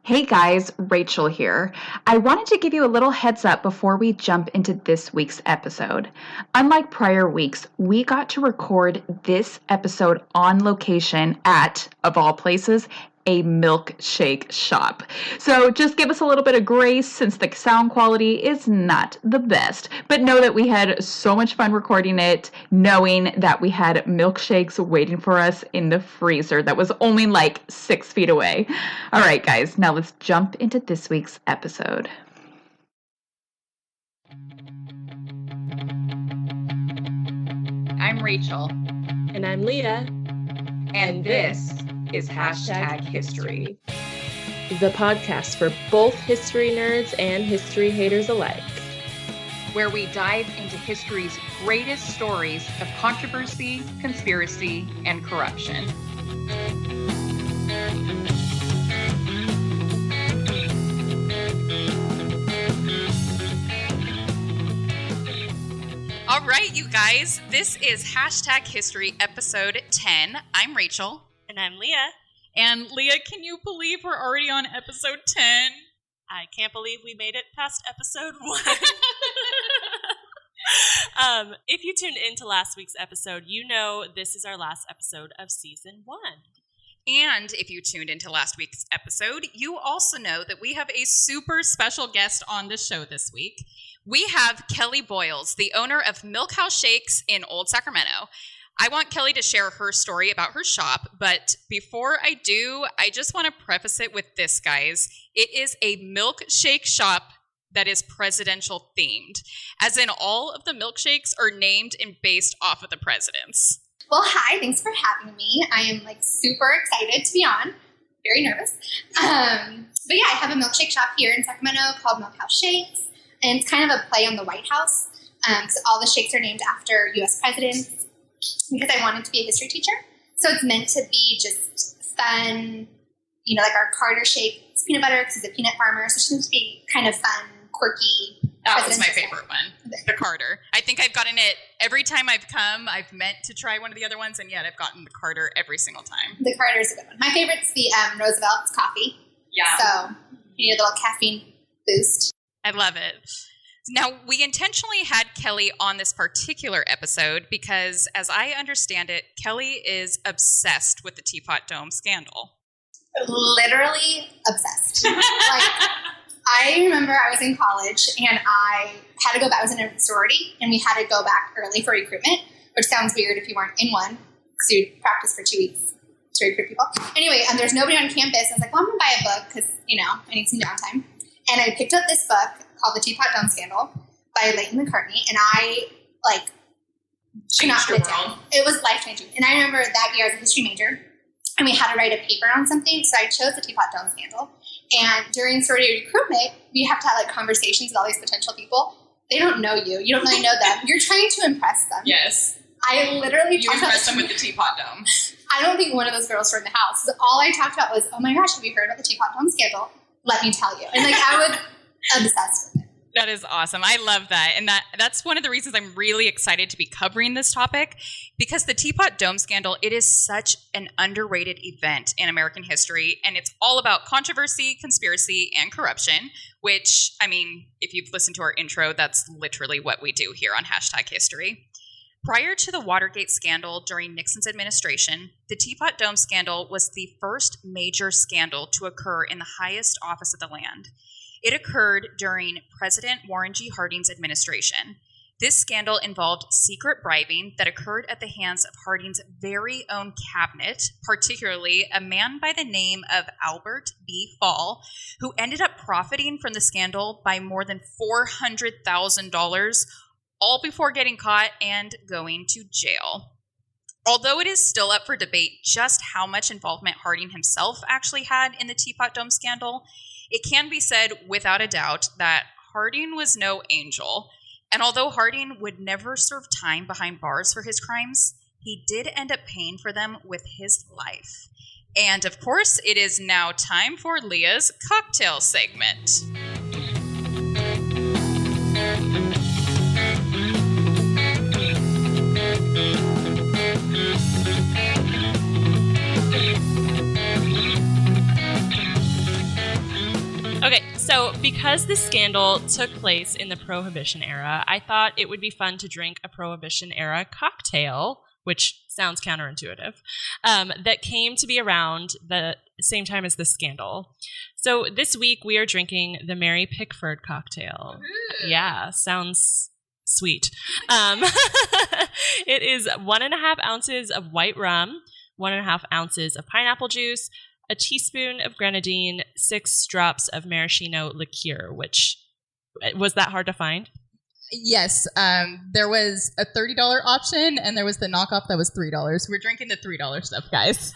Hey guys, Rachel here. I wanted to give you a little heads up before we jump into this week's episode. Unlike prior weeks, we got to record this episode on location at, of all places, a milkshake shop. So just give us a little bit of grace since the sound quality is not the best. But know that we had so much fun recording it, knowing that we had milkshakes waiting for us in the freezer that was only like 6 feet away. All right, guys, now let's jump into this week's episode. I'm Rachel. And I'm Leah. And this is Hashtag History, the podcast for both history nerds and history haters alike, where we dive into history's greatest stories of controversy, conspiracy, and corruption. All right, you guys, this is Hashtag History episode 10. I'm Rachel. And I'm Leah. And Leah, can you believe we're already on episode 10? I can't believe we made it past episode 1. If you tuned into last week's episode, you know this is our last episode of season 1. And if you tuned into last week's episode, you also know that we have a super special guest on the show this week. We have Kelly Boyles, the owner of Milkhouse Shakes in Old Sacramento. I want Kelly to share her story about her shop, but before I do, I just want to preface it with this, guys. It is a milkshake shop that is presidential themed, as in all of the milkshakes are named and based off of the presidents. Well, hi, thanks for having me. I am super excited to be on. Very nervous. But yeah, I have a milkshake shop here in Sacramento called Milkhouse Shakes, and it's kind of a play on the White House. So all the shakes are named after U.S. presidents, because I wanted to be a history teacher. So it's meant to be just fun, like our Carter shake. It's peanut butter because he's a peanut farmer. So it's supposed to be kind of fun, quirky. That was my favorite one, the Carter. I think I've gotten it every time I've come. I've meant to try one of the other ones, and yet I've gotten the Carter every single time. The Carter is a good one. My favorite's the Roosevelt's coffee. Yeah. So you need a little caffeine boost. I love it. Now, we intentionally had Kelly on this particular episode because, as I understand it, Kelly is obsessed with the Teapot Dome Scandal. Literally obsessed. I remember I was in college and I had to go back. I was in a sorority and we had to go back early for recruitment, which sounds weird if you weren't in one because you'd practice for 2 weeks to recruit people. Anyway, there's nobody on campus. I was like, well, I'm going to buy a book because, I need some downtime. And I picked up this book called The Teapot Dome Scandal by Leighton McCartney, and I, could not put it down. It was life-changing. And I remember that year I was a history major, and we had to write a paper on something, so I chose The Teapot Dome Scandal. And during sorority recruitment, we have to have, conversations with all these potential people. They don't know you. You don't really know them. You're trying to impress them. Yes. I literally You impressed them with the Teapot Dome. I don't think one of those girls were in the house. So all I talked about was, oh my gosh, have you heard about the Teapot Dome Scandal? Let me tell you. And I was obsessed with it. That is awesome. I love that. And that's one of the reasons I'm really excited to be covering this topic, because the Teapot Dome Scandal, it is such an underrated event in American history. And it's all about controversy, conspiracy, and corruption, which, if you've listened to our intro, that's literally what we do here on Hashtag History. Prior to the Watergate Scandal during Nixon's administration, the Teapot Dome Scandal was the first major scandal to occur in the highest office of the land. It occurred during President Warren G. Harding's administration. This scandal involved secret bribing that occurred at the hands of Harding's very own cabinet, particularly a man by the name of Albert B. Fall, who ended up profiting from the scandal by more than $400,000, all before getting caught and going to jail. Although it is still up for debate just how much involvement Harding himself actually had in the Teapot Dome Scandal, it can be said without a doubt that Harding was no angel. And although Harding would never serve time behind bars for his crimes, he did end up paying for them with his life. And of course, it is now time for Leah's cocktail segment. So because this scandal took place in the Prohibition era, I thought it would be fun to drink a Prohibition era cocktail, which sounds counterintuitive, that came to be around the same time as the scandal. So this week we are drinking the Mary Pickford cocktail. Ooh. Yeah, sounds sweet. It is 1.5 ounces of white rum, 1.5 ounces of pineapple juice, a teaspoon of grenadine, 6 drops of maraschino liqueur, which, was that hard to find? Yes. There was a $30 option, and there was the knockoff that was $3. We're drinking the $3 stuff, guys.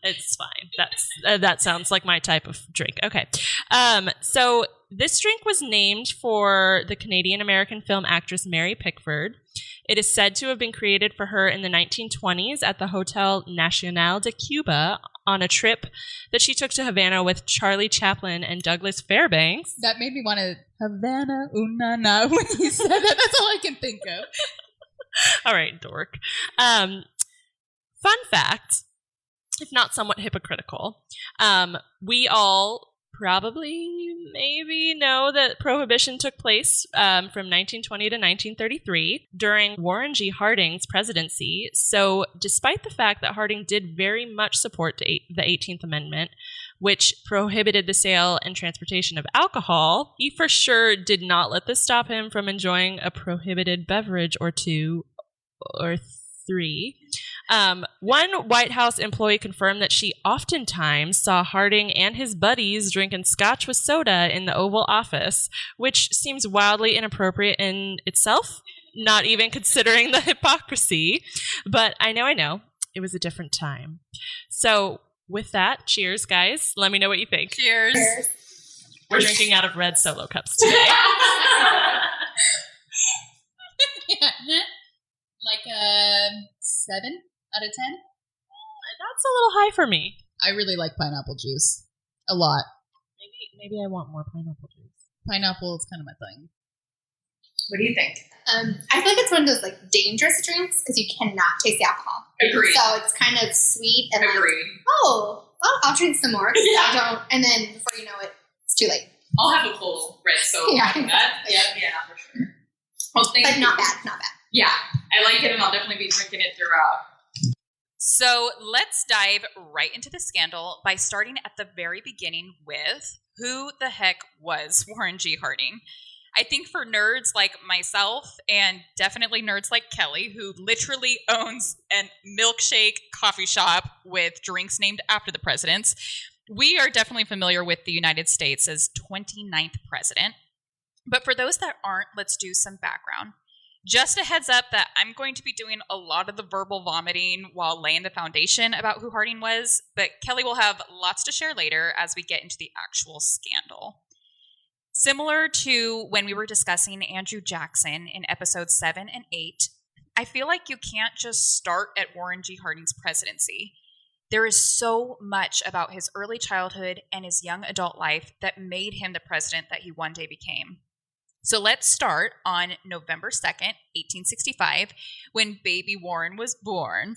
It's fine. That sounds like my type of drink. Okay. So this drink was named for the Canadian-American film actress Mary Pickford. It is said to have been created for her in the 1920s at the Hotel Nacional de Cuba on a trip that she took to Havana with Charlie Chaplin and Douglas Fairbanks. That made me want to Havana Unana when you said that. That's all I can think of. All right, dork. Fun fact, if not somewhat hypocritical, we all probably maybe know that Prohibition took place from 1920 to 1933 during Warren G. Harding's presidency. So despite the fact that Harding did very much support the 18th Amendment, which prohibited the sale and transportation of alcohol, he for sure did not let this stop him from enjoying a prohibited beverage or two or three. One White House employee confirmed that she oftentimes saw Harding and his buddies drinking scotch with soda in the Oval Office, which seems wildly inappropriate in itself, not even considering the hypocrisy. But I know, it was a different time. So with that, cheers, guys. Let me know what you think. Cheers. We're drinking out of red Solo cups today. Yeah. Like a 7 out of 10? That's a little high for me. I really like pineapple juice. A lot. Maybe I want more pineapple juice. Pineapple is kind of my thing. What do you think? I feel like it's one of those like dangerous drinks because you cannot taste the alcohol. Agreed. So it's kind of sweet and Agreed. Well, I'll drink some more. Yeah. I don't, and then before you know it, it's too late. I'll have a full red soda. Yeah. Yeah, for sure. Well, thank you. Not bad. Yeah, I like it, and I'll definitely be drinking it throughout. So let's dive right into the scandal by starting at the very beginning with who the heck was Warren G. Harding. I think for nerds like myself, and definitely nerds like Kelly, who literally owns a milkshake coffee shop with drinks named after the presidents, we are definitely familiar with the United States as 29th president. But for those that aren't, let's do some background. Just a heads up that I'm going to be doing a lot of the verbal vomiting while laying the foundation about who Harding was, but Kelly will have lots to share later as we get into the actual scandal. Similar to when we were discussing Andrew Jackson in episodes 7 and 8, I feel like you can't just start at Warren G. Harding's presidency. There is so much about his early childhood and his young adult life that made him the president that he one day became. So let's start on November 2nd, 1865, when baby Warren was born.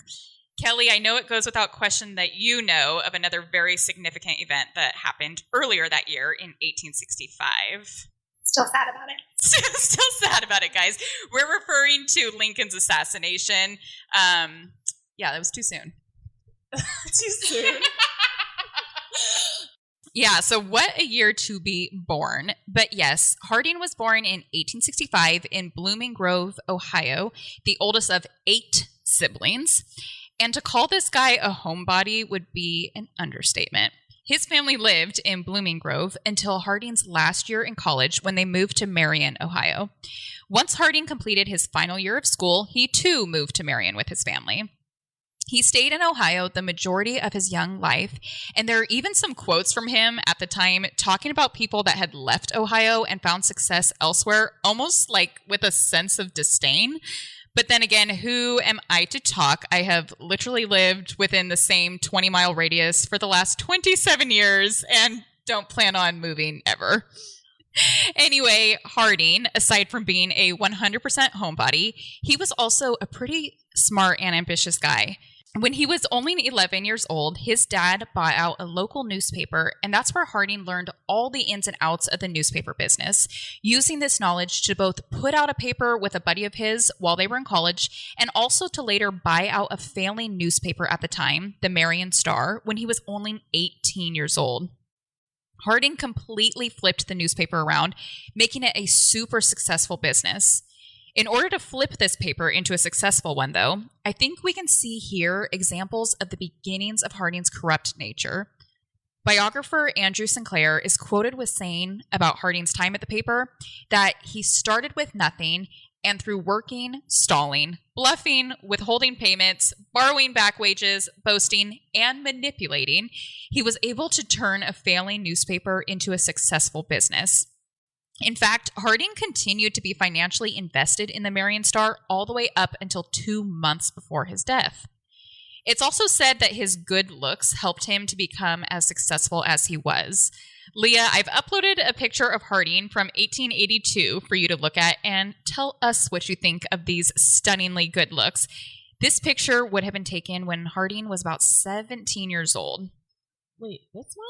Kelly, I know it goes without question that you know of another very significant event that happened earlier that year in 1865. Still sad about it. Still sad about it, guys. We're referring to Lincoln's assassination. Yeah, that was too soon. Too soon. Yeah, so what a year to be born. But yes, Harding was born in 1865 in Blooming Grove, Ohio, the oldest of 8 siblings. And to call this guy a homebody would be an understatement. His family lived in Blooming Grove until Harding's last year in college when they moved to Marion, Ohio. Once Harding completed his final year of school, he too moved to Marion with his family. He stayed in Ohio the majority of his young life, and there are even some quotes from him at the time talking about people that had left Ohio and found success elsewhere, almost like with a sense of disdain. But then again, who am I to talk? I have literally lived within the same 20-mile radius for the last 27 years and don't plan on moving ever. Anyway, Harding, aside from being a 100% homebody, he was also a pretty smart and ambitious guy. When he was only 11 years old, his dad bought out a local newspaper, and that's where Harding learned all the ins and outs of the newspaper business, using this knowledge to both put out a paper with a buddy of his while they were in college, and also to later buy out a failing newspaper at the time, the Marion Star, when he was only 18 years old. Harding completely flipped the newspaper around, making it a super successful business. In order to flip this paper into a successful one, though, I think we can see here examples of the beginnings of Harding's corrupt nature. Biographer Andrew Sinclair is quoted with saying about Harding's time at the paper that he started with nothing, and through working, stalling, bluffing, withholding payments, borrowing back wages, boasting, and manipulating, he was able to turn a failing newspaper into a successful business. In fact, Harding continued to be financially invested in the Marion Star all the way up until 2 months before his death. It's also said that his good looks helped him to become as successful as he was. Leah, I've uploaded a picture of Harding from 1882 for you to look at and tell us what you think of these stunningly good looks. This picture would have been taken when Harding was about 17 years old. Wait, this one?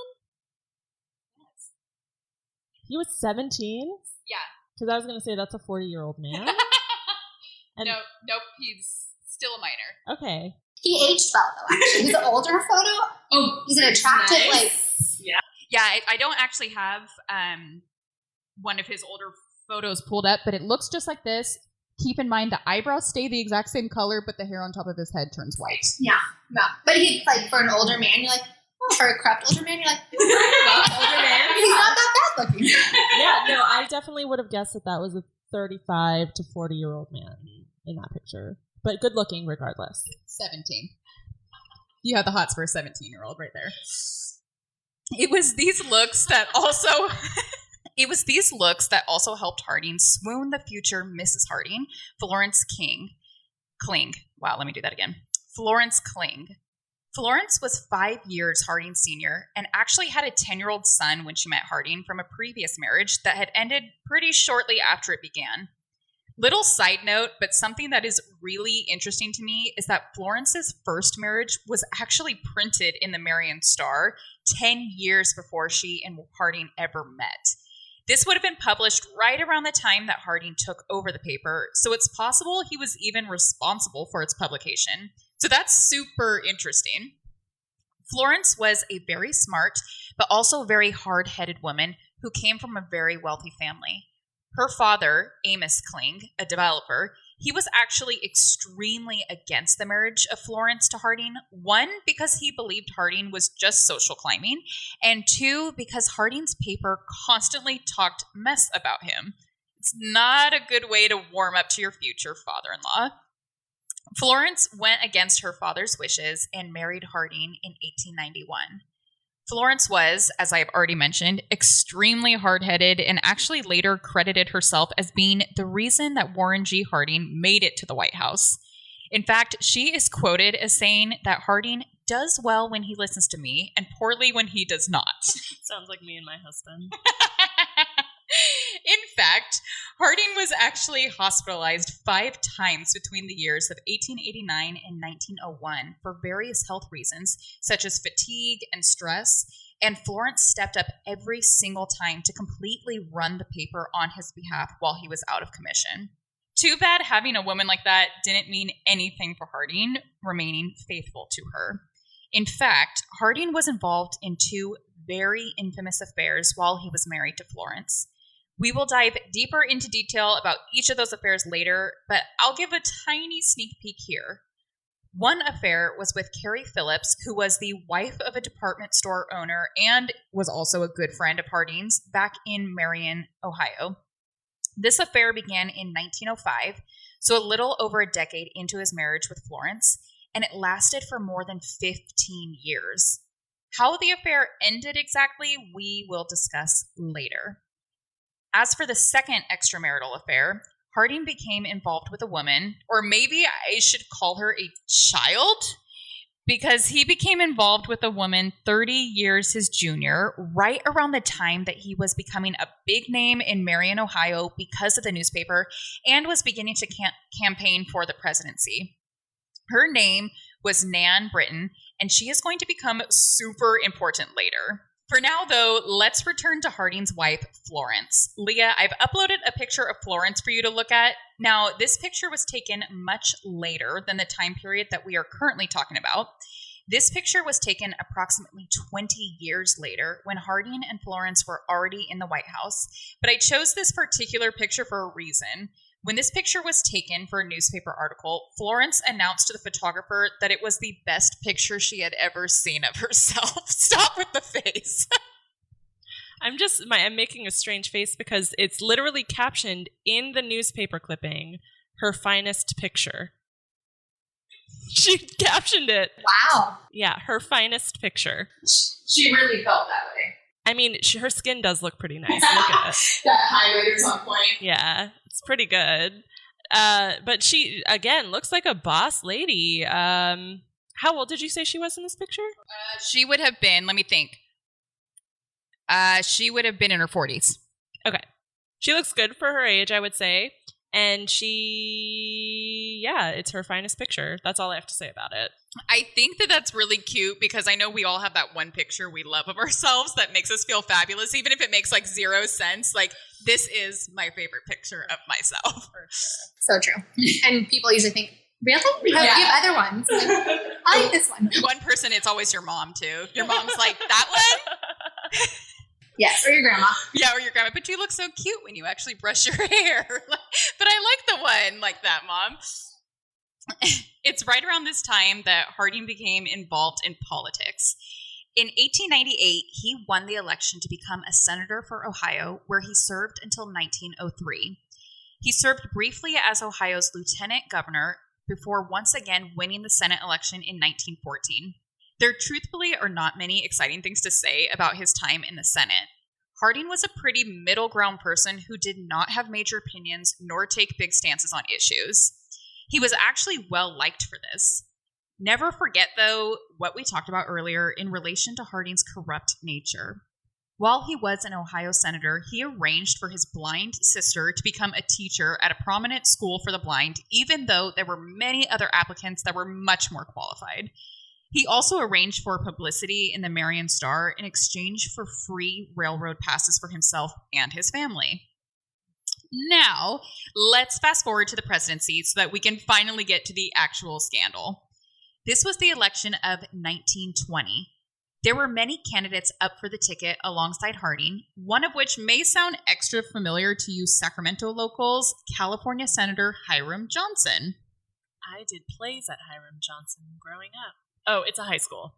He was 17? Yeah. Because I was going to say that's a 40-year-old man. And Nope, he's still a minor. Okay. He aged well, though, actually. He's an older photo. Oh, he's an attractive, nice. Yeah, I don't actually have one of his older photos pulled up, but it looks just like this. Keep in mind the eyebrows stay the exact same color, but the hair on top of his head turns white. Yeah. But he, like, for an older man, you're like, for a corrupt older man, you're like, older man. He's not that bad looking. Yeah, no, I definitely would have guessed that was a 35 to 40-year-old man in that picture. But good looking regardless. 17. You have the hots for a 17-year-old right there. It was these looks that also helped Harding swoon the future Mrs. Harding, Florence Kling. Wow, let me do that again. Florence Kling. Florence was 5 years Harding's senior and actually had a 10-year-old son when she met Harding from a previous marriage that had ended pretty shortly after it began. Little side note, but something that is really interesting to me is that Florence's first marriage was actually printed in the Marion Star 10 years before she and Harding ever met. This would have been published right around the time that Harding took over the paper, so it's possible he was even responsible for its publication. So that's super interesting. Florence was a very smart, but also very hard-headed woman who came from a very wealthy family. Her father, Amos Kling, a developer, he was actually extremely against the marriage of Florence to Harding. One, because he believed Harding was just social climbing, and two, because Harding's paper constantly talked mess about him. It's not a good way to warm up to your future father-in-law. Florence went against her father's wishes and married Harding in 1891. Florence was, as I have already mentioned, extremely hard-headed and actually later credited herself as being the reason that Warren G. Harding made it to the White House. In fact, she is quoted as saying that Harding does well when he listens to me and poorly when he does not. Sounds like me and my husband. In fact, Harding was actually hospitalized 5 times between the years of 1889 and 1901 for various health reasons, such as fatigue and stress, and Florence stepped up every single time to completely run the paper on his behalf while he was out of commission. Too bad having a woman like that didn't mean anything for Harding, remaining faithful to her. In fact, Harding was involved in 2 very infamous affairs while he was married to Florence. We will dive deeper into detail about each of those affairs later, but I'll give a tiny sneak peek here. One affair was with Carrie Phillips, who was the wife of a department store owner and was also a good friend of Harding's back in Marion, Ohio. This affair began in 1905, so a little over a decade into his marriage with Florence, and it lasted for more than 15 years. How the affair ended exactly, we will discuss later. As for the second extramarital affair, Harding became involved with a woman, or maybe I should call her a child, because he became involved with a woman 30 years his junior, right around the time that he was becoming a big name in Marion, Ohio because of the newspaper, and was beginning to campaign for the presidency. Her name was Nan Britton, and she is going to become super important later. For now, though, let's return to Harding's wife, Florence. Leah, I've uploaded a picture of Florence for you to look at. Now, this picture was taken much later than the time period that we are currently talking about. This picture was taken approximately 20 years later when Harding and Florence were already in the White House. But I chose this particular picture for a reason. When this picture was taken for a newspaper article, Florence announced to the photographer that it was the best picture she had ever seen of herself. Stop with the face. I'm making a strange face because it's literally captioned in the newspaper clipping, her finest picture. She captioned it. Wow. Yeah, her finest picture. She really felt that way. I mean, her skin does look pretty nice. Look at it. That highlighter's on point. Yeah, it's pretty good. But she, again, looks like a boss lady. How old did you say she was in this picture? She would have been, let me think. She would have been in her 40s. Okay. She looks good for her age, I would say. And it's her finest picture. That's all I have to say about it. I think that that's really cute because I know we all have that one picture we love of ourselves that makes us feel fabulous, even if it makes like zero sense. Like, this is my favorite picture of myself. So true. And people usually think, really? You have other ones. I like this one. One person, it's always your mom, too. Your mom's like, that one? Yes, or your grandma. Yeah, or your grandma. But you look so cute when you actually brush your hair. But I like the one like that, Mom. It's right around this time that Harding became involved in politics. In 1898, he won the election to become a senator for Ohio, where he served until 1903. He served briefly as Ohio's lieutenant governor before once again winning the Senate election in 1914. There truthfully are not many exciting things to say about his time in the Senate. Harding was a pretty middle ground person who did not have major opinions nor take big stances on issues. He was actually well liked for this. Never forget, though, what we talked about earlier in relation to Harding's corrupt nature. While he was an Ohio senator, he arranged for his blind sister to become a teacher at a prominent school for the blind, even though there were many other applicants that were much more qualified. He also arranged for publicity in the Marion Star in exchange for free railroad passes for himself and his family. Now, let's fast forward to the presidency so that we can finally get to the actual scandal. This was the election of 1920. There were many candidates up for the ticket alongside Harding, one of which may sound extra familiar to you Sacramento locals, California Senator Hiram Johnson. I did plays at Hiram Johnson growing up. Oh, it's a high school.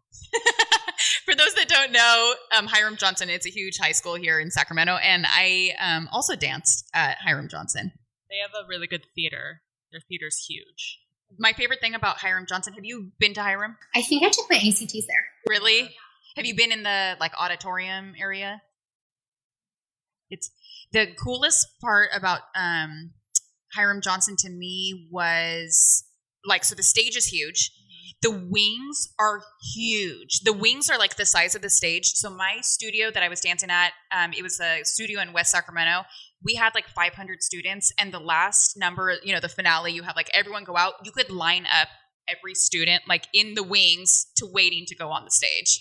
For those that don't know, Hiram Johnson, it's a huge high school here in Sacramento, and I also danced at Hiram Johnson. They have a really good theater. Their theater's huge. My favorite thing about Hiram Johnson, have you been to Hiram? I think I took my ACTs there. Really? Have you been in the auditorium area? It's the coolest part about Hiram Johnson to me was so the stage is huge. The wings are huge. The wings are like the size of the stage. So my studio that I was dancing at, it was a studio in West Sacramento. We had 500 students, and the last number, the finale, you have everyone go out. You could line up every student in the wings to waiting to go on the stage.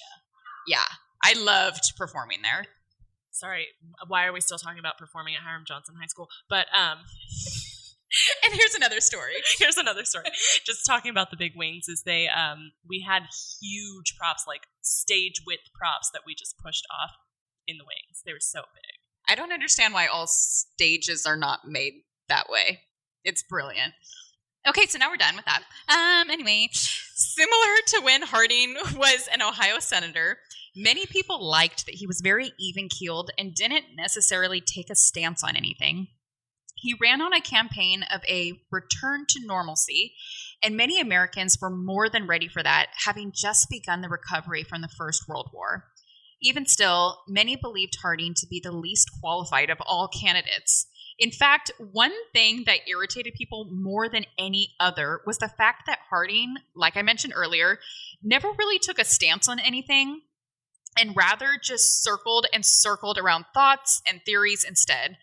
Yeah. I loved performing there. Sorry, why are we still talking about performing at Hiram Johnson High School? But and here's another story. Just talking about the big wings is we had huge props, stage width props that we just pushed off in the wings. They were so big. I don't understand why all stages are not made that way. It's brilliant. Okay, so now we're done with that. Anyway, similar to when Harding was an Ohio senator, many people liked that he was very even-keeled and didn't necessarily take a stance on anything. He ran on a campaign of a return to normalcy, and many Americans were more than ready for that, having just begun the recovery from the First World War. Even still, many believed Harding to be the least qualified of all candidates. In fact, one thing that irritated people more than any other was the fact that Harding, like I mentioned earlier, never really took a stance on anything, and rather just circled and circled around thoughts and theories instead.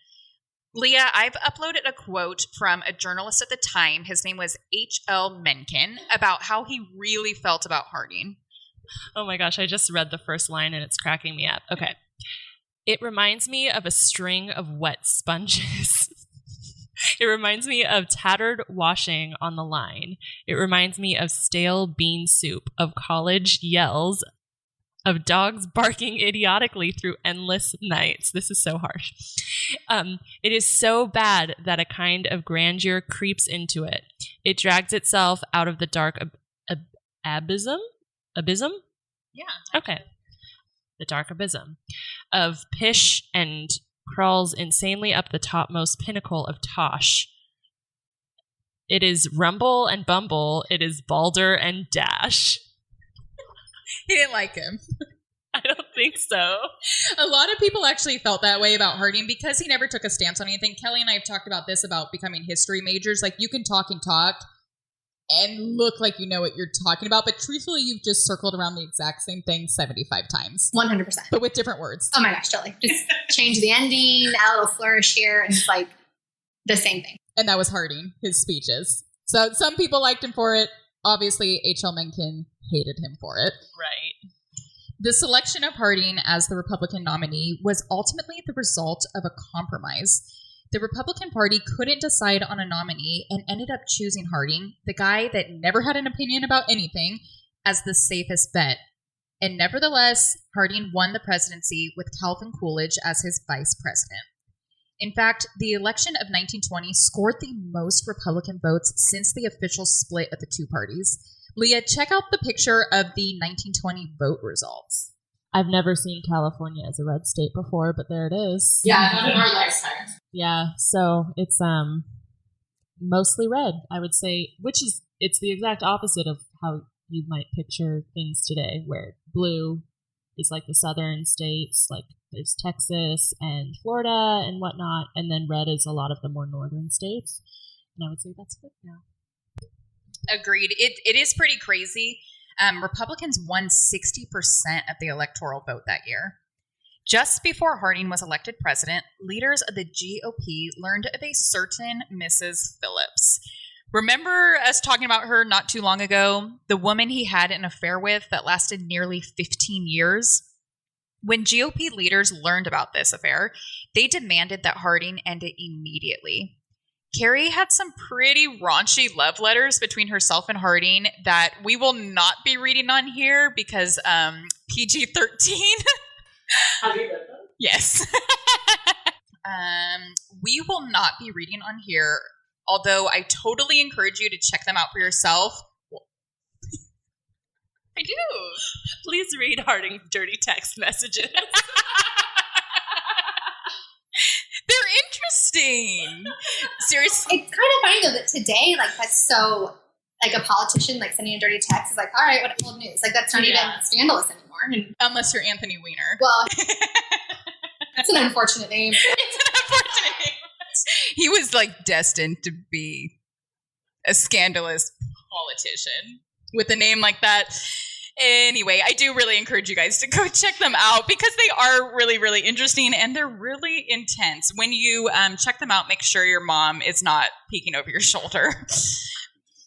Leah, I've uploaded a quote from a journalist at the time. His name was H.L. Mencken, about how he really felt about Harding. Oh my gosh, I just read the first line and it's cracking me up. Okay. It reminds me of a string of wet sponges. It reminds me of tattered washing on the line. It reminds me of stale bean soup, of college yells, of dogs barking idiotically through endless nights. This is so harsh. It is so bad that a kind of grandeur creeps into it. It drags itself out of the dark abysm? Yeah. Okay. The dark abysm of pish and crawls insanely up the topmost pinnacle of Tosh. It is rumble and bumble. It is balder and dash. He didn't like him. I don't think so. A lot of people actually felt that way about Harding because he never took a stance on anything. Kelly and I have talked about this, about becoming history majors. Like, you can talk and look like you know what you're talking about, but truthfully, you've just circled around the exact same thing 75 times. 100%. But with different words. Oh my gosh, totally. Just change the ending, add a little flourish here, and it's like the same thing. And that was Harding, his speeches. So some people liked him for it. Obviously, H.L. Mencken hated him for it. Right. The selection of Harding as the Republican nominee was ultimately the result of a compromise. The Republican Party couldn't decide on a nominee and ended up choosing Harding, the guy that never had an opinion about anything, as the safest bet. And nevertheless, Harding won the presidency with Calvin Coolidge as his vice president. In fact, the election of 1920 scored the most Republican votes since the official split of the two parties. Leah, check out the picture of the 1920 vote results. I've never seen California as a red state before, but there it is. Yeah, not in our lifetime. Yeah, so it's mostly red, I would say, it's the exact opposite of how you might picture things today, where blue is like the southern states, like there's Texas and Florida and whatnot, and then red is a lot of the more northern states. And I would say that's good now. Agreed. It is pretty crazy. Republicans won 60% of the electoral vote that year. Just before Harding was elected president, leaders of the GOP learned of a certain Mrs. Phillips. Remember us talking about her not too long ago? The woman he had an affair with that lasted nearly 15 years? When GOP leaders learned about this affair, they demanded that Harding end it immediately. Carrie had some pretty raunchy love letters between herself and Harding that we will not be reading on here because PG-13. Have you read them? Yes. We will not be reading on here, although I totally encourage you to check them out for yourself. I do. Please read Harding's dirty text messages. They're interesting. Seriously. It's kind of funny though that today, like, that's so, like, a politician like sending a dirty text is like, all right, what old news? Like, that's not even scandalous anymore. And, Unless you're Anthony Weiner. well, that's an unfortunate name. It's an unfortunate name. He was like destined to be a scandalous politician with a name like that. Anyway, I do really encourage you guys to go check them out because they are really, really interesting and they're really intense. When you check them out, make sure your mom is not peeking over your shoulder.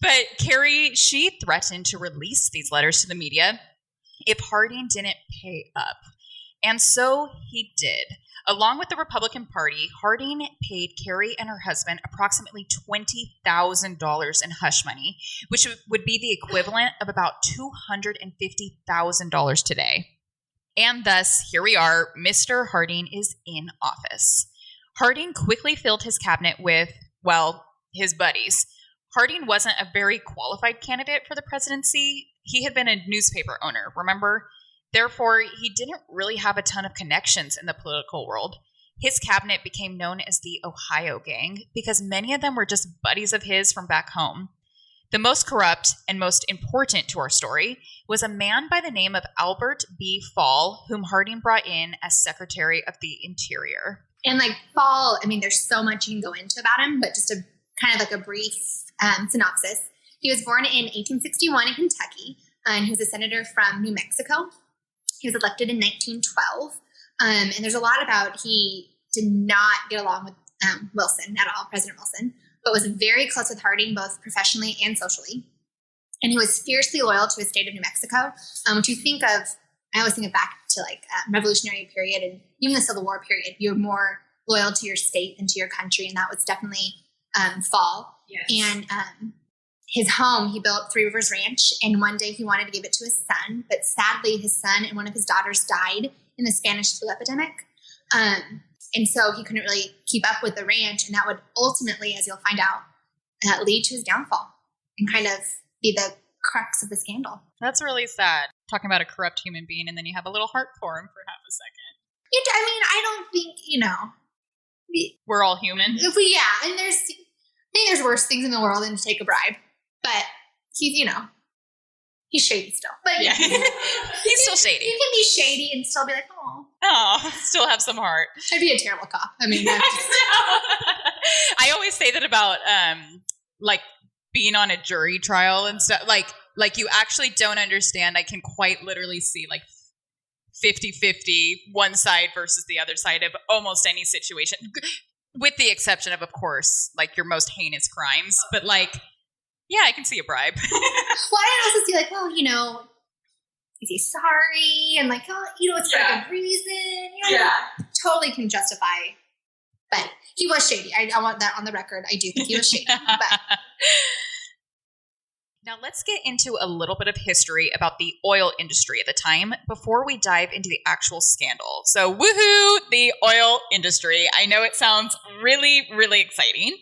But Carrie, she threatened to release these letters to the media if Harding didn't pay up. And so he did. Along with the Republican Party, Harding paid Carrie and her husband approximately $20,000 in hush money, which would be the equivalent of about $250,000 today. And thus, here we are, Mr. Harding is in office. Harding quickly filled his cabinet with, well, his buddies. Harding wasn't a very qualified candidate for the presidency. He had been a newspaper owner, remember? Therefore, he didn't really have a ton of connections in the political world. His cabinet became known as the Ohio Gang because many of them were just buddies of his from back home. The most corrupt and most important to our story was a man by the name of Albert B. Fall, whom Harding brought in as Secretary of the Interior. And like Fall, I mean, there's so much you can go into about him, but just a kind of like a brief synopsis. He was born in 1861 in Kentucky, and he was a senator from New Mexico. He was elected in 1912. And there's a lot about he did not get along with Wilson at all, President Wilson, but was very close with Harding, both professionally and socially. And he was fiercely loyal to his state of New Mexico. Which you think of, I always think of back to like Revolutionary period and even the Civil War period. You're more loyal to your state than to your country, and that was definitely fall. Yes. And his home, he built Three Rivers Ranch, and one day he wanted to give it to his son, but sadly his son and one of his daughters died in the Spanish flu epidemic. And so he couldn't really keep up with the ranch, and that would ultimately, as you'll find out, lead to his downfall and kind of be the crux of the scandal. That's really sad. Talking about a corrupt human being, and then you have a little heart for him for half a second. I mean, I don't think, we're all human. And I think there's worse things in the world than to take a bribe. But he's shady still. But yeah, he's still shady. You can be shady and still be like, oh, still have some heart. I'd be a terrible cop. I mean, I always say that about like being on a jury trial and stuff. Like you actually don't understand. I can quite literally see like 50-50, one side versus the other side of almost any situation, with the exception of course, like your most heinous crimes. But like, yeah, I can see a bribe. Well, I also see like, well, is he sorry? And like, it's for a good reason. Totally can justify. But he was shady. I want that on the record. I do think he was shady. But now let's get into a little bit of history about the oil industry at the time before we dive into the actual scandal. So woohoo, the oil industry. I know it sounds really, really exciting.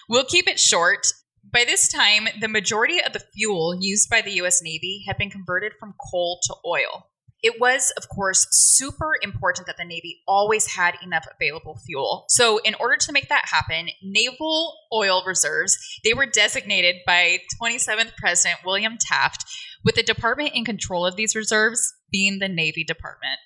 We'll keep it short. By this time, the majority of the fuel used by the U.S. Navy had been converted from coal to oil. It was, of course, super important that the Navy always had enough available fuel. So in order to make that happen, naval oil reserves, they were designated by 27th President William Taft, with the department in control of these reserves being the Navy Department.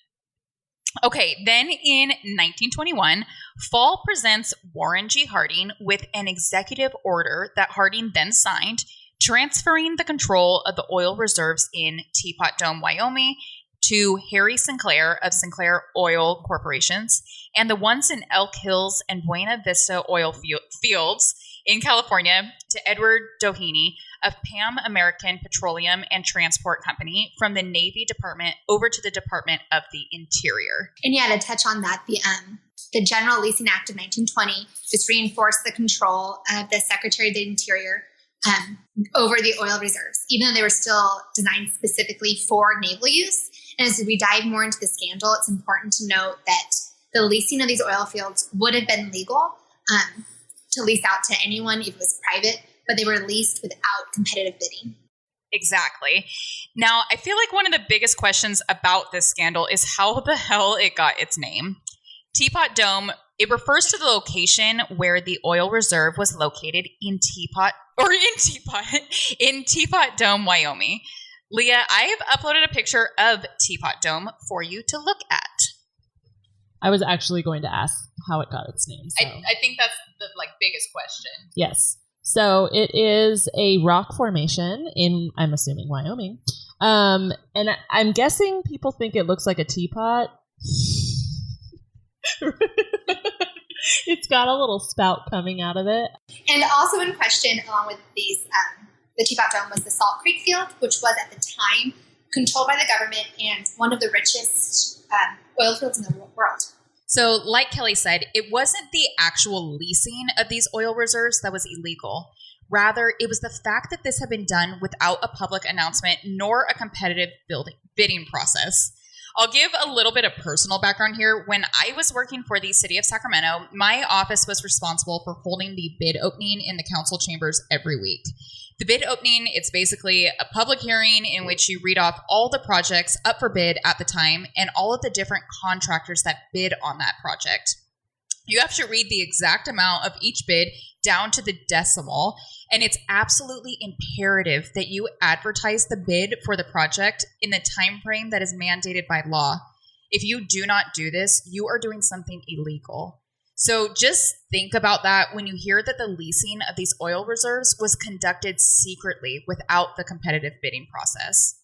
Okay, then in 1921, Fall presents Warren G. Harding with an executive order that Harding then signed, transferring the control of the oil reserves in Teapot Dome, Wyoming, to Harry Sinclair of Sinclair Oil Corporations, and the ones in Elk Hills and Buena Vista oil fields in California to Edward Doheny of Pan American Petroleum and Transport Company, from the Navy Department over to the Department of the Interior. And to touch on that, the General Leasing Act of 1920 just reinforced the control of the Secretary of the Interior over the oil reserves, even though they were still designed specifically for naval use. And as we dive more into the scandal, it's important to note that the leasing of these oil fields would have been legal to lease out to anyone if it was private, but they were leased without competitive bidding. Exactly. Now, I feel like one of the biggest questions about this scandal is how the hell it got its name. Teapot Dome, it refers to the location where the oil reserve was located in Teapot Dome, Wyoming. Leah, I have uploaded a picture of Teapot Dome for you to look at. I was actually going to ask how it got its name. So. I think that's the biggest question. Yes. So it is a rock formation in, I'm assuming, Wyoming. And I'm guessing people think it looks like a teapot. It's got a little spout coming out of it. And also in question, along with these, the Teapot Dome, was the Salt Creek Field, which was at the time controlled by the government and one of the richest oil fields in the world. So like Kelly said, it wasn't the actual leasing of these oil reserves that was illegal. Rather, it was the fact that this had been done without a public announcement nor a competitive bidding process. I'll give a little bit of personal background here. When I was working for the city of Sacramento, my office was responsible for holding the bid opening in the council chambers every week. The bid opening, it's basically a public hearing in which you read off all the projects up for bid at the time and all of the different contractors that bid on that project. You have to read the exact amount of each bid down to the decimal, and it's absolutely imperative that you advertise the bid for the project in the time frame that is mandated by law. If you do not do this, you are doing something illegal. So just think about that when you hear that the leasing of these oil reserves was conducted secretly without the competitive bidding process.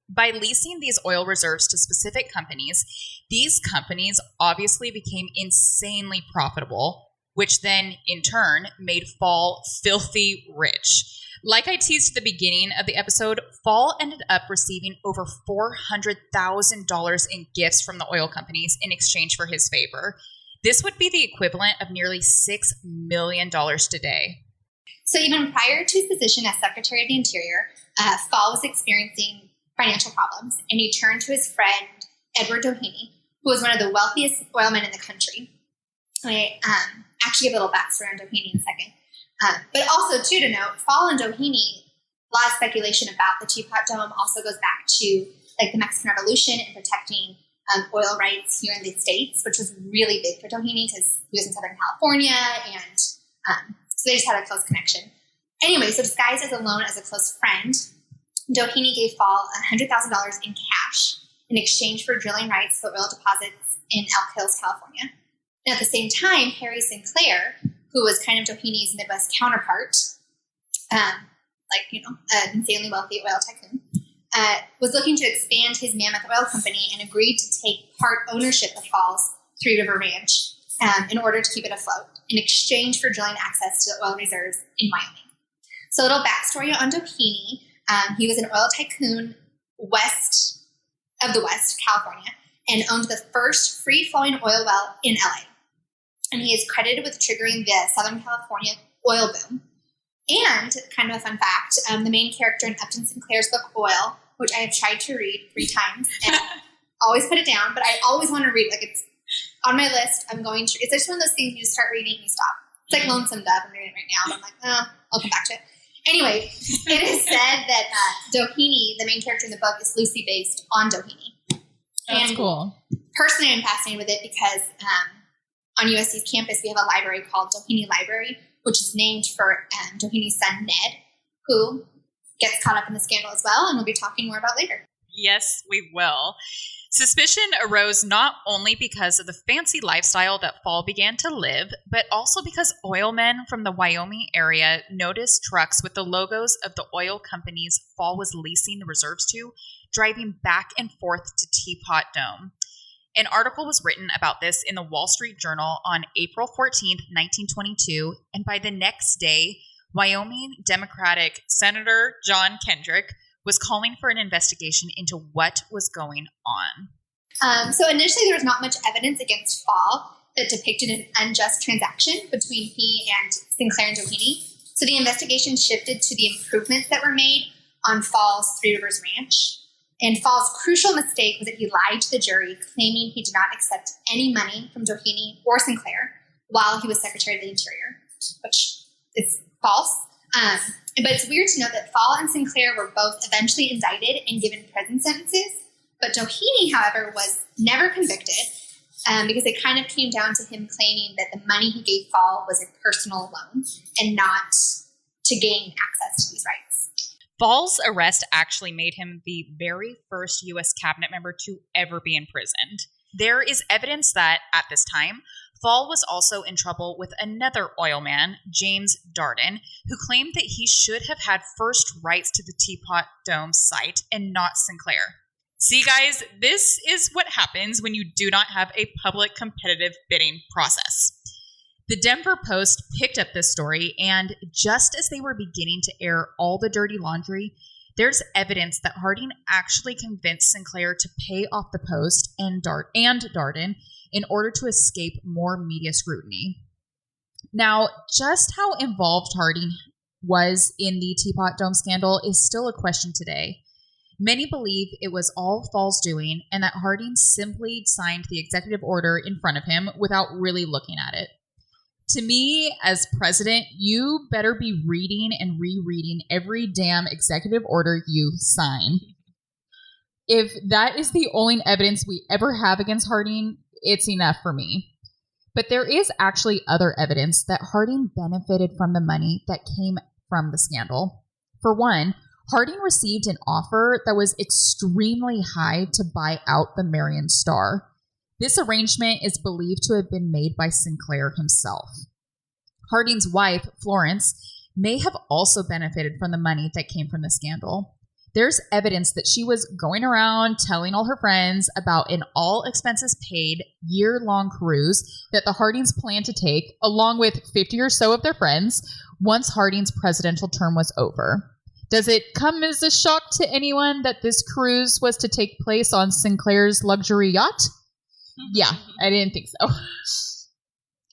By leasing these oil reserves to specific companies, these companies obviously became insanely profitable. which then, in turn, made Fall filthy rich. Like I teased at the beginning of the episode, Fall ended up receiving over $400,000 in gifts from the oil companies in exchange for his favor. This would be the equivalent of nearly $6 million today. So even prior to his position as Secretary of the Interior, Fall was experiencing financial problems, and he turned to his friend, Edward Doheny, who was one of the wealthiest oilmen in the country. I actually give a little backstory on Doheny in a second. But also, too, to note, Fall and Doheny, a lot of speculation about the Teapot Dome also goes back to like the Mexican Revolution and protecting oil rights here in the States, which was really big for Doheny because he was in Southern California, and so they just had a close connection. Anyway, so disguised as a loan as a close friend, Doheny gave Fall $100,000 in cash in exchange for drilling rights for oil deposits in Elk Hills, California. And at the same time, Harry Sinclair, who was kind of Doheny's Midwest counterpart, an insanely wealthy oil tycoon, was looking to expand his mammoth oil company and agreed to take part ownership of Fall's Three River Ranch in order to keep it afloat in exchange for drilling access to the oil reserves in Wyoming. So a little backstory on Doheny. He was an oil tycoon west of the West, California, and owned the first free-flowing oil well in LA. And he is credited with triggering the Southern California oil boom. And, kind of a fun fact, the main character in Upton Sinclair's book, Oil, which I have tried to read 3 times, and always put it down, but I always want to read, like, it's on my list. It's just one of those things you just start reading and you stop. It's like Lonesome Dove. I'm reading it right now, but I'm like, I'll come back to it. Anyway, it is said that Doheny, the main character in the book, is loosely based on Doheny. That's cool. Personally, I'm fascinated with it because on USC's campus, we have a library called Doheny Library, which is named for Doheny's son, Ned, who gets caught up in the scandal as well, and we'll be talking more about later. Yes, we will. Suspicion arose not only because of the fancy lifestyle that Fall began to live, but also because oilmen from the Wyoming area noticed trucks with the logos of the oil companies Fall was leasing the reserves to, driving back and forth to Teapot Dome. An article was written about this in the Wall Street Journal on April 14th, 1922, and by the next day, Wyoming Democratic Senator John Kendrick was calling for an investigation into what was going on. So initially, there was not much evidence against Fall that depicted an unjust transaction between he and Sinclair and Doheny. So the investigation shifted to the improvements that were made on Fall's Three Rivers Ranch. And Fall's crucial mistake was that he lied to the jury, claiming he did not accept any money from Doheny or Sinclair while he was Secretary of the Interior, which is false. But it's weird to note that Fall and Sinclair were both eventually indicted and given prison sentences. But Doheny, however, was never convicted because it kind of came down to him claiming that the money he gave Fall was a personal loan and not to gain access to these rights. Fall's arrest actually made him the very first U.S. cabinet member to ever be imprisoned. There is evidence that, at this time, Fall was also in trouble with another oilman, James Darden, who claimed that he should have had first rights to the Teapot Dome site and not Sinclair. See, guys, this is what happens when you do not have a public competitive bidding process. The Denver Post picked up this story, and just as they were beginning to air all the dirty laundry, there's evidence that Harding actually convinced Sinclair to pay off the Post and Darden in order to escape more media scrutiny. Now, just how involved Harding was in the Teapot Dome scandal is still a question today. Many believe it was all Fall's doing and that Harding simply signed the executive order in front of him without really looking at it. To me, as president, you better be reading and rereading every damn executive order you sign. If that is the only evidence we ever have against Harding, it's enough for me. But there is actually other evidence that Harding benefited from the money that came from the scandal. For one, Harding received an offer that was extremely high to buy out the Marion Star. This arrangement is believed to have been made by Sinclair himself. Harding's wife, Florence, may have also benefited from the money that came from the scandal. there's evidence that she was going around telling all her friends about an all expenses paid year-long cruise that the Hardings planned to take, along with 50 or so of their friends, once Harding's presidential term was over. Does it come as a shock to anyone that this cruise was to take place on Sinclair's luxury yacht? Yeah, I didn't think so.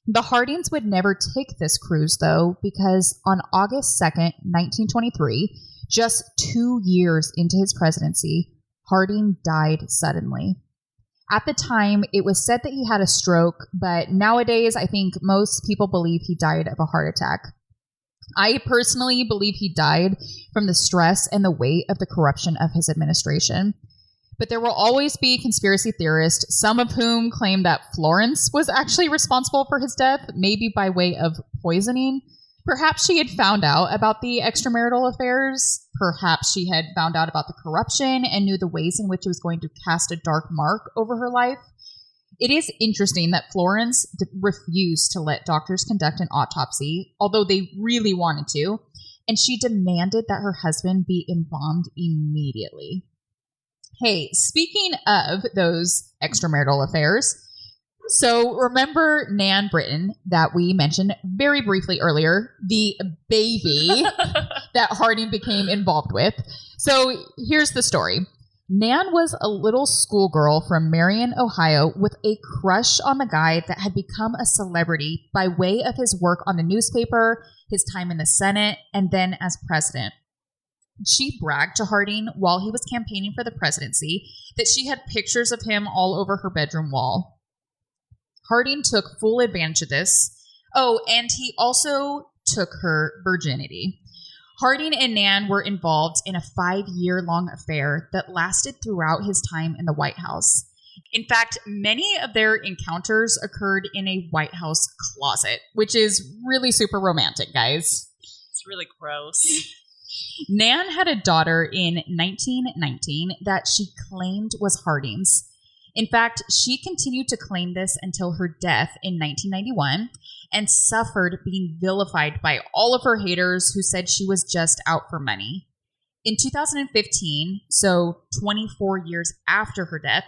The Hardings would never take this cruise, though, because on August 2nd, 1923, just 2 years into his presidency, Harding died suddenly. At the time, it was said that he had a stroke, but nowadays I think most people believe he died of a heart attack. I personally believe he died from the stress and the weight of the corruption of his administration. But there will always be conspiracy theorists, some of whom claim that Florence was actually responsible for his death, maybe by way of poisoning. Perhaps she had found out about the extramarital affairs. Perhaps she had found out about the corruption and knew the ways in which it was going to cast a dark mark over her life. It is interesting that Florence refused to let doctors conduct an autopsy, although they really wanted to, and she demanded that her husband be embalmed immediately. Hey, speaking of those extramarital affairs, so remember Nan Britton that we mentioned very briefly earlier, the baby that Harding became involved with. So here's the story. Nan was a little schoolgirl from Marion, Ohio, with a crush on the guy that had become a celebrity by way of his work on the newspaper, his time in the Senate, and then as president. She bragged to Harding while he was campaigning for the presidency that she had pictures of him all over her bedroom wall. Harding took full advantage of this. Oh, and he also took her virginity. Harding and Nan were involved in a 5-year-long affair that lasted throughout his time in the White House. In fact, many of their encounters occurred in a White House closet, which is really super romantic, guys. It's really gross. Nan had a daughter in 1919 that she claimed was Harding's. In fact, she continued to claim this until her death in 1991 and suffered being vilified by all of her haters who said she was just out for money. In 2015, so 24 years after her death,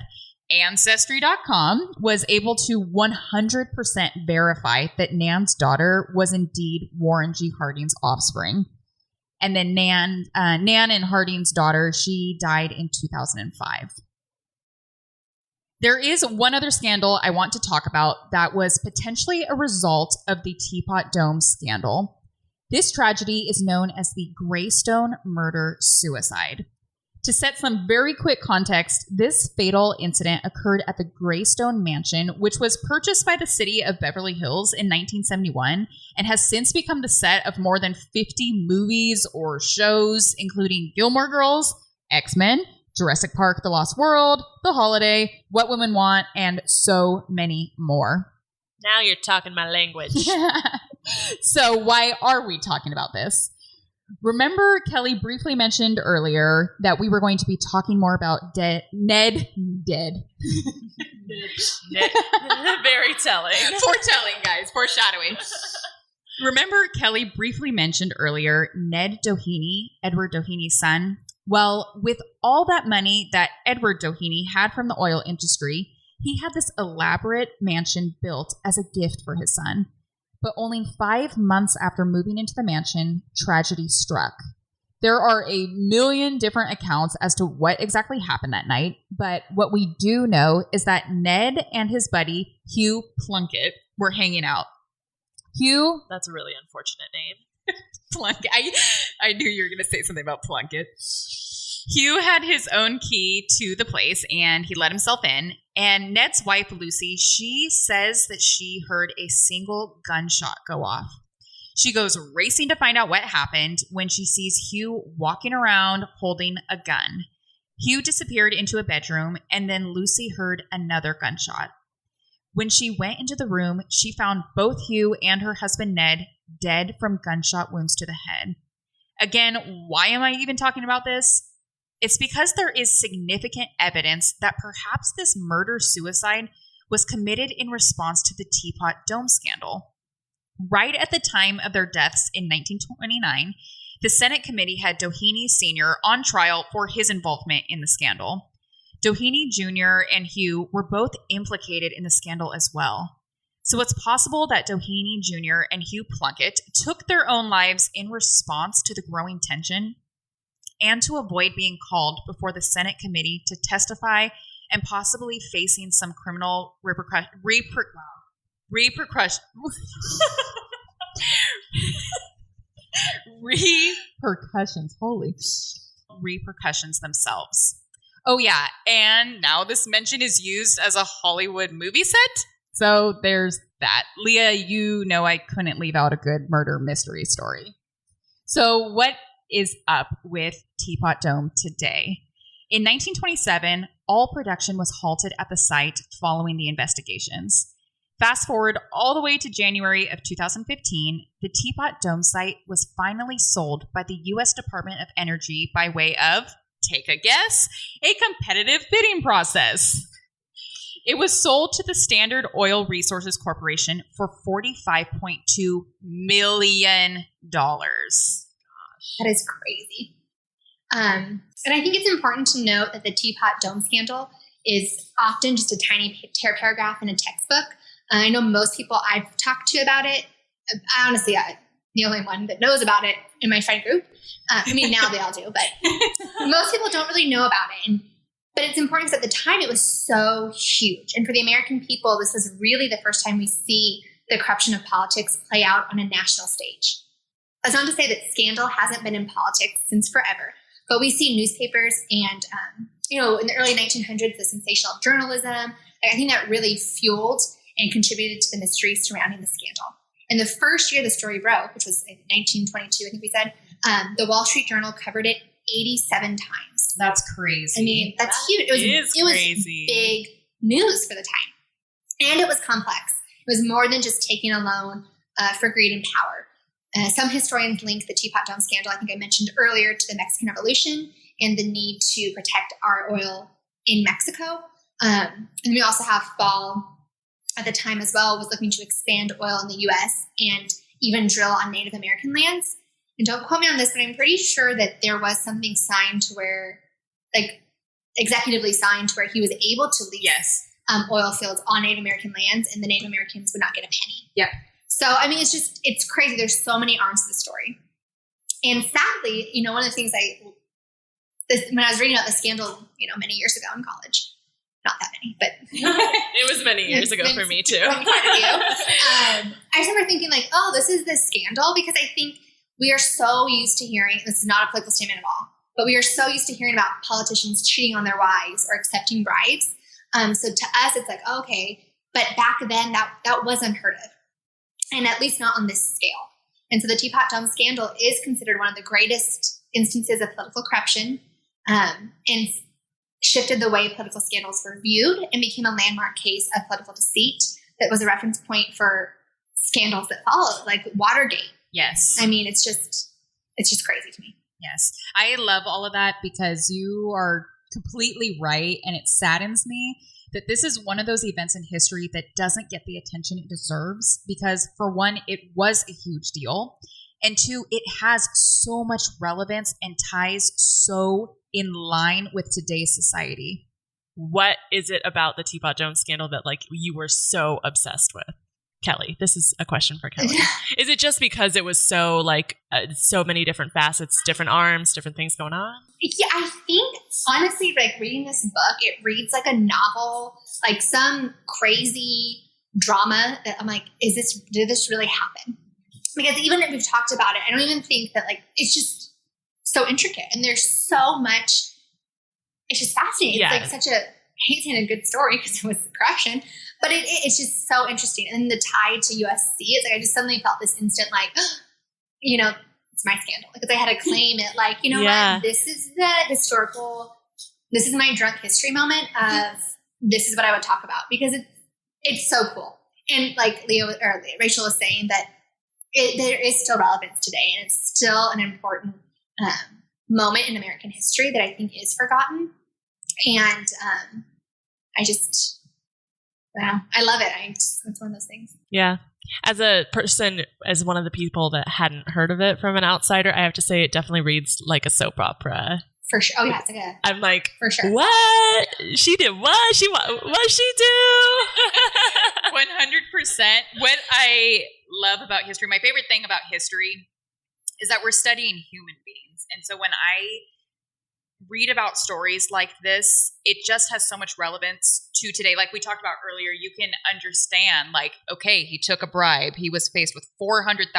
Ancestry.com was able to 100% verify that Nan's daughter was indeed Warren G. Harding's offspring. And then Nan and Harding's daughter, she died in 2005. There is one other scandal I want to talk about that was potentially a result of the Teapot Dome Scandal. This tragedy is known as the Greystone Murder-Suicide. To set some very quick context, this fatal incident occurred at the Greystone Mansion, which was purchased by the city of Beverly Hills in 1971 and has since become the set of more than 50 movies or shows, including Gilmore Girls, X-Men, Jurassic Park, The Lost World, The Holiday, What Women Want, and so many more. Now you're talking my language. So why are we talking about this? Remember, Kelly briefly mentioned earlier that we were going to be talking more about Ned. Very telling. Foretelling, guys. Foreshadowing. Remember, Kelly briefly mentioned earlier Ned Doheny, Edward Doheny's son. Well, with all that money that Edward Doheny had from the oil industry, he had this elaborate mansion built as a gift for his son. But only 5 months after moving into the mansion, tragedy struck. There are a million different accounts as to what exactly happened that night, but what we do know is that Ned and his buddy, Hugh Plunkett, were hanging out. Hugh... That's a really unfortunate name. Plunkett. I knew you were going to say something about Plunkett. Hugh had his own key to the place, and he let himself in. And Ned's wife, Lucy, she says that she heard a single gunshot go off. She goes racing to find out what happened when she sees Hugh walking around holding a gun. Hugh disappeared into a bedroom, and then Lucy heard another gunshot. When she went into the room, she found both Hugh and her husband Ned dead from gunshot wounds to the head. Again, why am I even talking about this? It's because there is significant evidence that perhaps this murder-suicide was committed in response to the Teapot Dome Scandal. Right at the time of their deaths in 1929, The Senate committee had Doheny Sr. on trial for his involvement in the scandal. Doheny Jr. and Hugh were both implicated in the scandal as well. So it's possible that Doheny Jr. and Hugh Plunkett took their own lives in response to the growing tension and to avoid being called before the Senate committee to testify and possibly facing some criminal repercussions. Holy. Repercussions themselves. Oh, yeah. And now this mention is used as a Hollywood movie set. So there's that. Leah, you know I couldn't leave out a good murder mystery story. So what is up with Teapot Dome today? In 1927, all production was halted at the site following the investigations. Fast forward all the way to January of 2015, the Teapot Dome site was finally sold by the U.S. Department of Energy by way of, take a guess, a competitive bidding process. It was sold to the Standard Oil Resources Corporation for $45.2 million. That is crazy. And I think it's important to note that the Teapot Dome Scandal is often just a tiny paragraph in a textbook. I know most people I've talked to about it, honestly, I'm the only one that knows about it in my friend group. I mean, now they all do, but most people don't really know about it. But it's important because at the time it was so huge. And for the American people, this was really the first time we see the corruption of politics play out on a national stage. That's not to say that scandal hasn't been in politics since forever, but we see newspapers and, in the early 1900s, the sensational journalism. I think that really fueled and contributed to the mystery surrounding the scandal. And the first year the story broke, which was in 1922, I think we said, the Wall Street Journal covered it 87 times. That's crazy. I mean, that's huge. It was big news for the time. And it was complex. It was more than just taking a loan for greed and power. Some historians link the Teapot Dome Scandal, I think I mentioned earlier, to the Mexican Revolution and the need to protect our oil in Mexico. And we also have Ball at the time as well was looking to expand oil in the U.S. and even drill on Native American lands. And don't quote me on this, but I'm pretty sure that there was something signed to where, executively signed to where he was able to lease oil fields on Native American lands and the Native Americans would not get a penny. Yeah. So, I mean, it's crazy. There's so many arms to the story. And sadly, one of the things when I was reading about the scandal, many years ago in college, not that many, but it was many years ago for me too. I just remember thinking this is the scandal, because I think we are so used to hearing, this is not a political statement at all, but we are so used to hearing about politicians cheating on their wives or accepting bribes. So to us, it's okay, but back then that was unheard of. And at least not on this scale. And so the Teapot Dome Scandal is considered one of the greatest instances of political corruption, and shifted the way political scandals were viewed and became a landmark case of political deceit that was a reference point for scandals that followed, like Watergate. Yes. I mean, it's just crazy to me. Yes. I love all of that because you are completely right, and it saddens me that this is one of those events in history that doesn't get the attention it deserves because, for one, it was a huge deal, and two, it has so much relevance and ties so in line with today's society. What is it about the Teapot Dome Scandal that you were so obsessed with? Kelly, this is a question for Kelly. Is it just because it was so so many different facets, different arms, different things going on? Yeah, I think honestly, reading this book, it reads like a novel, some crazy drama that I'm did this really happen? Because even if we've talked about it, I don't even think that it's just so intricate and there's so much. It's just fascinating. Yeah. It's such a, I hate saying a good story because it was corruption, but it's just so interesting. And the tie to USC, it's I just suddenly felt this instant, it's my scandal. Because I had to claim it, what? This is the historical, this is my drunk history moment of this is what I would talk about because it's so cool. And Rachel was saying that there is still relevance today and it's still an important moment in American history that I think is forgotten. And I love it. It's one of those things. Yeah. As a person, as one of the people that hadn't heard of it from an outsider, I have to say it definitely reads like a soap opera. For sure. Oh yeah, it's like a. I'm like, for sure. What? She did what? What she do? 100%. What I love about history, my favorite thing about history is that we're studying human beings. And so when I read about stories like this, it just has so much relevance to today. Like we talked about earlier, you can understand like, okay, he took a bribe. He was faced with $400,000.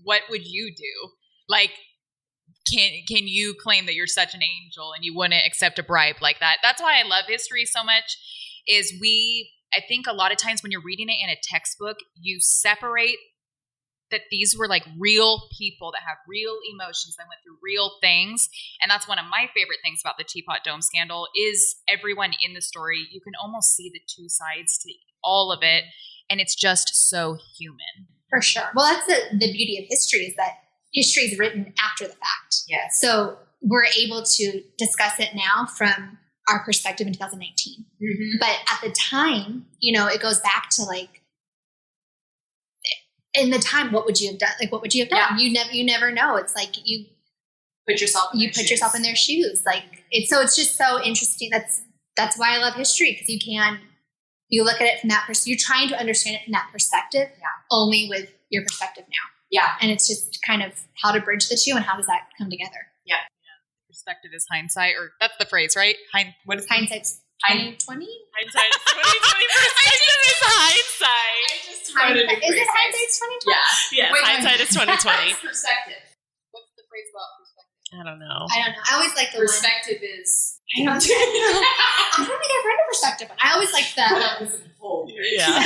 What would you do? Like, can you claim that you're such an angel and you wouldn't accept a bribe like that? That's why I love history so much is I think a lot of times when you're reading it in a textbook, you separate that these were like real people that have real emotions that went through real things. And that's one of my favorite things about the Teapot Dome Scandal is everyone in the story. You can almost see the two sides to all of it. And it's just so human. For sure. Well, that's the beauty of history is that history is written after the fact. Yes. So we're able to discuss it now from our perspective in 2019. Mm-hmm. But at the time, it goes back to like, in the time, what would you have done? Like, what would you have done? Yeah. You never know. It's like you put yourself in their shoes. Like it's just so interesting. That's why I love history because you look at it from that perspective. You're trying to understand it from that perspective, only with your perspective now. Yeah, and it's just kind of how to bridge the two and how does that come together. Yeah. Perspective is hindsight, or that's the phrase, right? What is hindsight's 2020? Hindsight is 2020. Perspective is hindsight. Is it hindsight's 2020? Yeah. Yes, hindsight is 2020. Perspective. What's the phrase about perspective? I don't know. I always like the perspective one. Is. I don't think I've read a perspective one. I always like that. Yeah.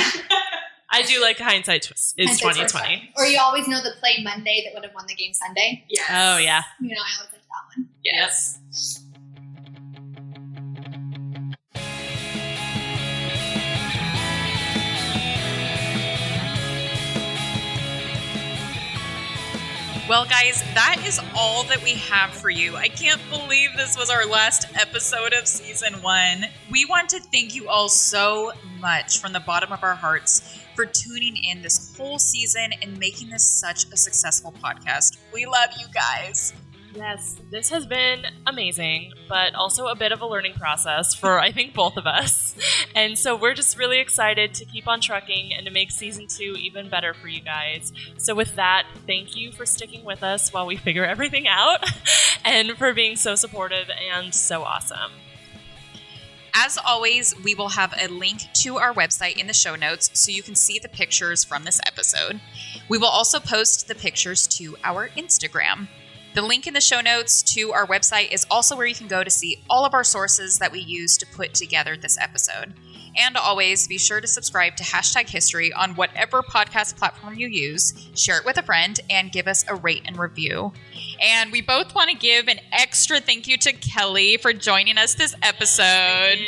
I do like hindsight is 2020. Or you always know the play Monday that would have won the game Sunday. Yes. Oh, yeah. I always like that one. Yes. Well, guys, that is all that we have for you. I can't believe this was our last episode of season 1. We want to thank you all so much from the bottom of our hearts for tuning in this whole season and making this such a successful podcast. We love you guys. Yes, this has been amazing, but also a bit of a learning process for, I think, both of us. And so we're just really excited to keep on trucking and to make season 2 even better for you guys. So with that, thank you for sticking with us while we figure everything out and for being so supportive and so awesome. As always, we will have a link to our website in the show notes so you can see the pictures from this episode. We will also post the pictures to our Instagram. The link in the show notes to our website is also where you can go to see all of our sources that we use to put together this episode. And always be sure to subscribe to #History on whatever podcast platform you use, share it with a friend, and give us a rate and review. And we both want to give an extra thank you to Kelly for joining us this episode.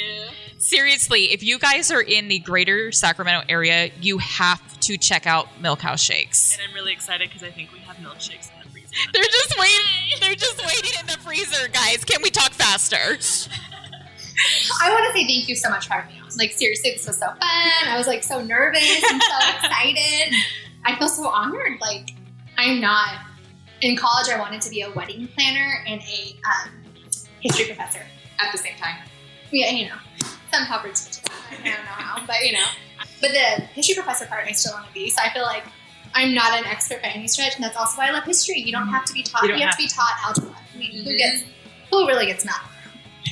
Seriously, if you guys are in the greater Sacramento area, you have to check out Milkhouse Shakes. And I'm really excited because I think we have milkshakes in the freezer. They're just waiting in the freezer, guys. Can we talk faster? I want to say thank you so much for having me on. Like, seriously, this was so fun. I was, like, so nervous and so excited. I feel so honored. Like, I'm not... In college, I wanted to be a wedding planner and a history professor. At the same time. Yeah, somehow bridge the two. I don't know how, but, But the history professor part, I still want to be. So I feel like I'm not an expert by any stretch, and that's also why I love history. You don't have to be taught. You have to be taught algebra. I mean, who really gets math?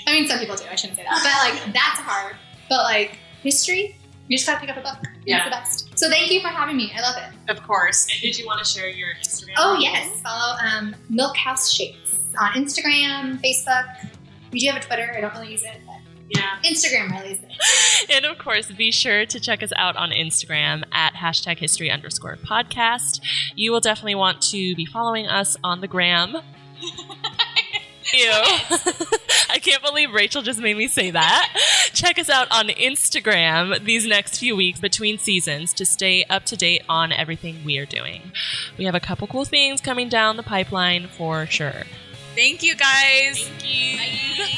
I mean, some people do. I shouldn't say that. But, like, that's hard. But, like, history, you just gotta pick up a book. Yeah. It's the best. So thank you for having me. I love it. Of course. And did you want to share your Instagram? Oh, yes. Follow Milkhouse Shakes on Instagram, Facebook. We do have a Twitter. I don't really use it, but yeah. Instagram really is the best. And of course, be sure to check us out on Instagram at #history_podcast. You will definitely want to be following us on the gram. Ew. I can't believe Rachel just made me say that. Check us out on Instagram these next few weeks between seasons to stay up to date on everything we are doing. We have a couple cool things coming down the pipeline for sure. Thank you, guys. Thank you. Bye.